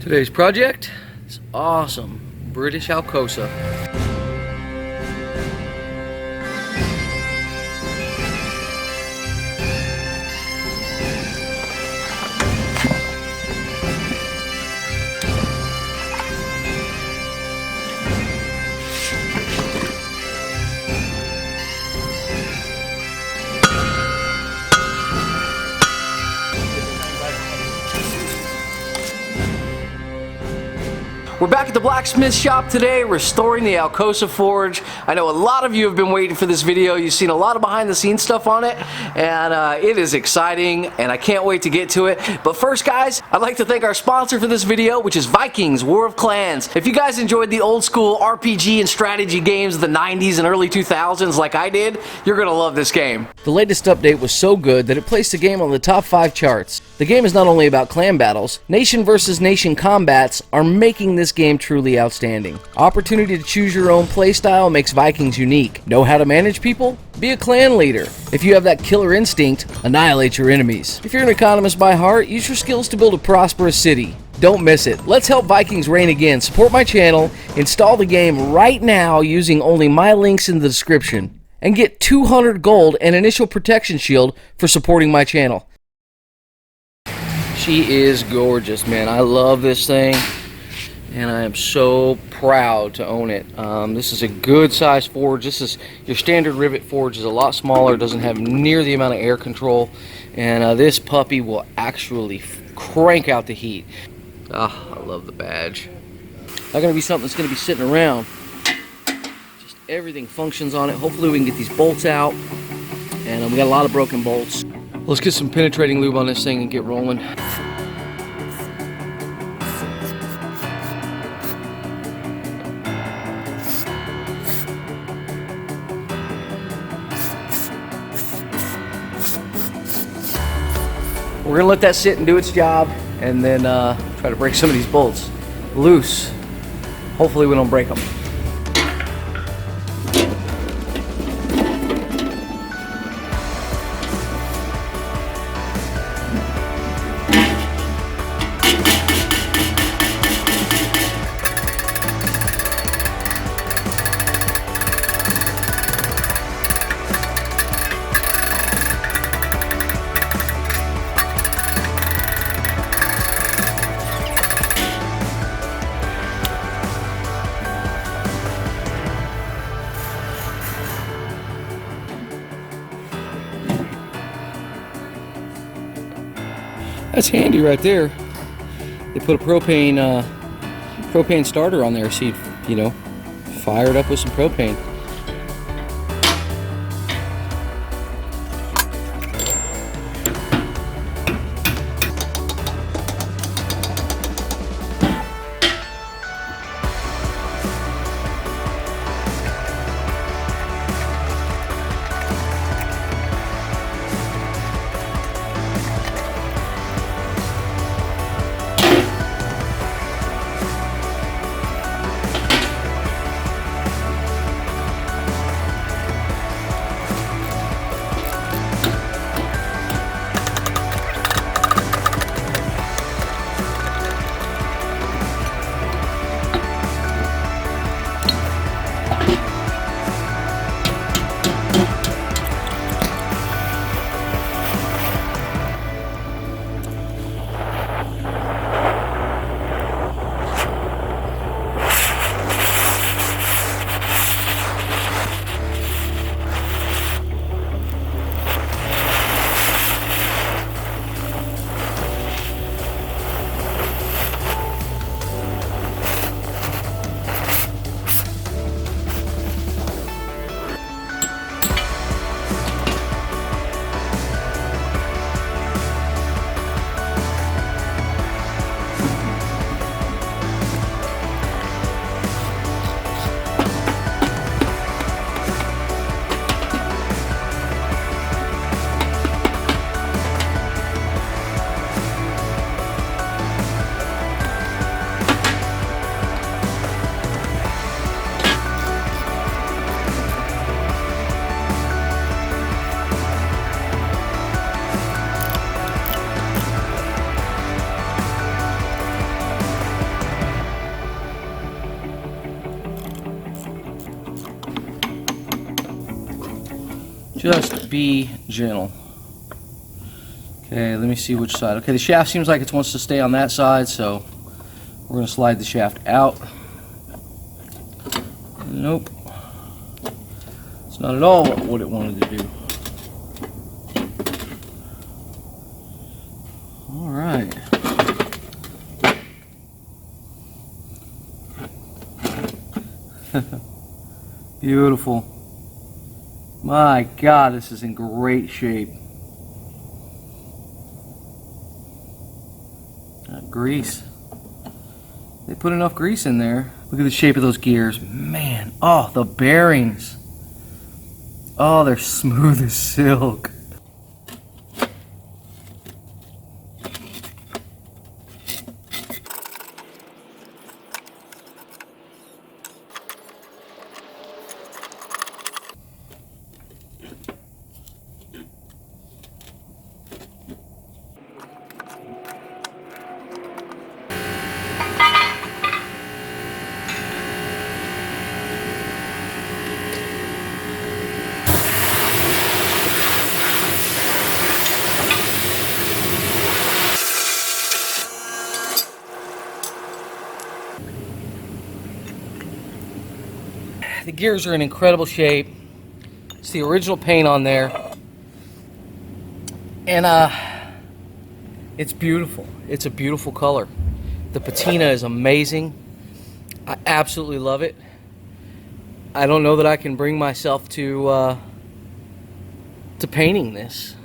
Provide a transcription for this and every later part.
Today's project is awesome British Alcosa. We're back at the Blacksmiths shop today, restoring the Alcosa forge. I know a lot of you have been waiting for this video. You've seen a lot of behind the scenes stuff on it, and it is exciting, and I can't wait to get to it. But first, guys, I'd like to thank our sponsor for this video, which is Vikings, War of Clans. If you guys enjoyed the old school RPG and strategy games of the 90s and early 2000s like I did, you're gonna love this game. The latest update was so good that it placed the game on the top 5 charts. The game is not only about clan battles, nation versus nation combats are making this game truly outstanding. Opportunity to choose your own playstyle makes Vikings unique. Know how to manage people? Be a clan leader. If you have that killer instinct, annihilate your enemies. If you're an economist by heart, use your skills to build a prosperous city. Don't miss it. Let's help Vikings reign again. Support my channel, install the game right now using only my links in the description, and get 200 gold and initial protection shield for supporting my channel. She is gorgeous, man. I love this thing, and I am so proud to own it. This is a good size forge. This is your standard rivet forge, is a lot smaller, doesn't have near the amount of air control, and this puppy will actually crank out the heat. I love the badge. Not gonna be something that's gonna be sitting around. Just everything functions on it. Hopefully we can get these bolts out, and we got a lot of broken bolts. Let's get some penetrating lube on this thing and get rolling. We're gonna let that sit and do its job, and then try to break some of these bolts loose. Hopefully we don't break them. That's handy right there. They put a propane starter on there, so you know, fire it up with some propane. Just be gentle. Okay, let me see which side. Okay, the shaft seems like it wants to stay on that side, so we're going to slide the shaft out. Nope. It's not at all what it wanted to do. All right. Beautiful. My God, this is in great shape. Grease. They put enough grease in there. Look at the shape of those gears. Man, oh, the bearings. Oh, they're smooth as silk. The gears are in incredible shape. It's the original paint on there. And it's beautiful. It's a beautiful color. The patina is amazing. I absolutely love it. I don't know that I can bring myself to painting this.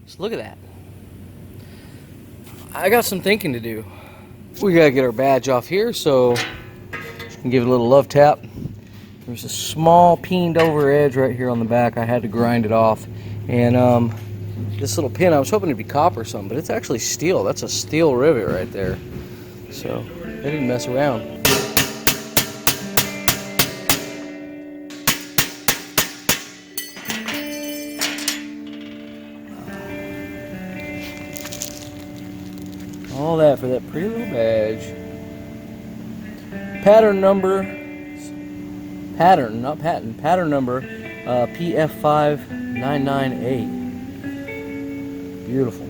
Just look at that. I got some thinking to do. We gotta get our badge off here, so and give it a little love tap. There's a small peened over edge right here on the back. I had to grind it off. And this little pin, I was hoping it'd be copper or something, but it's actually steel. That's a steel rivet right there. So they didn't mess around. All that for that pretty little badge. Pattern number, not patent, pattern number PF5998. Beautiful.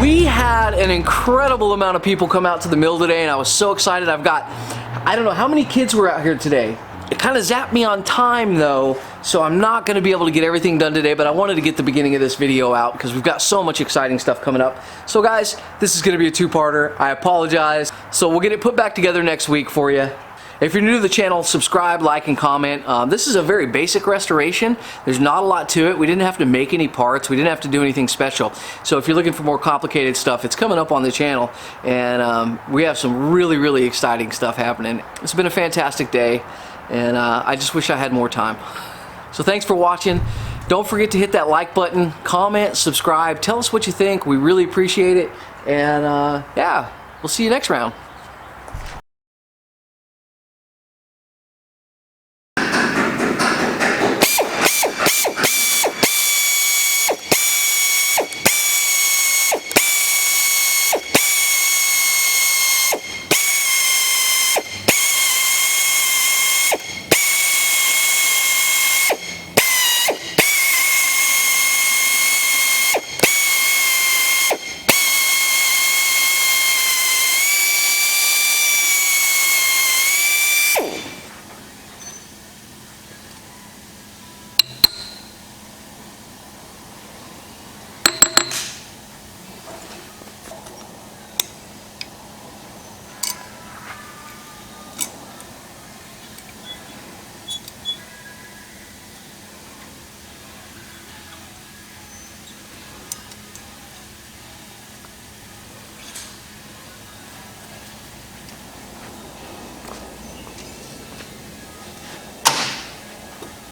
We had an incredible amount of people come out to the mill today, and I was so excited. I've got, I don't know how many kids were out here today. It kind of zapped me on time though, so I'm not going to be able to get everything done today, but I wanted to get the beginning of this video out because we've got so much exciting stuff coming up. So guys, this is going to be a two-parter. I apologize. So we'll get it put back together next week for you. If you're new to the channel, subscribe, like, and comment. This is a very basic restoration. There's not a lot to it. We didn't have to make any parts. We didn't have to do anything special. So if you're looking for more complicated stuff, it's coming up on the channel. And we have some really, really exciting stuff happening. It's been a fantastic day, and I just wish I had more time. So thanks for watching. Don't forget to hit that like button, comment, subscribe. Tell us what you think. We really appreciate it. And yeah, we'll see you next round.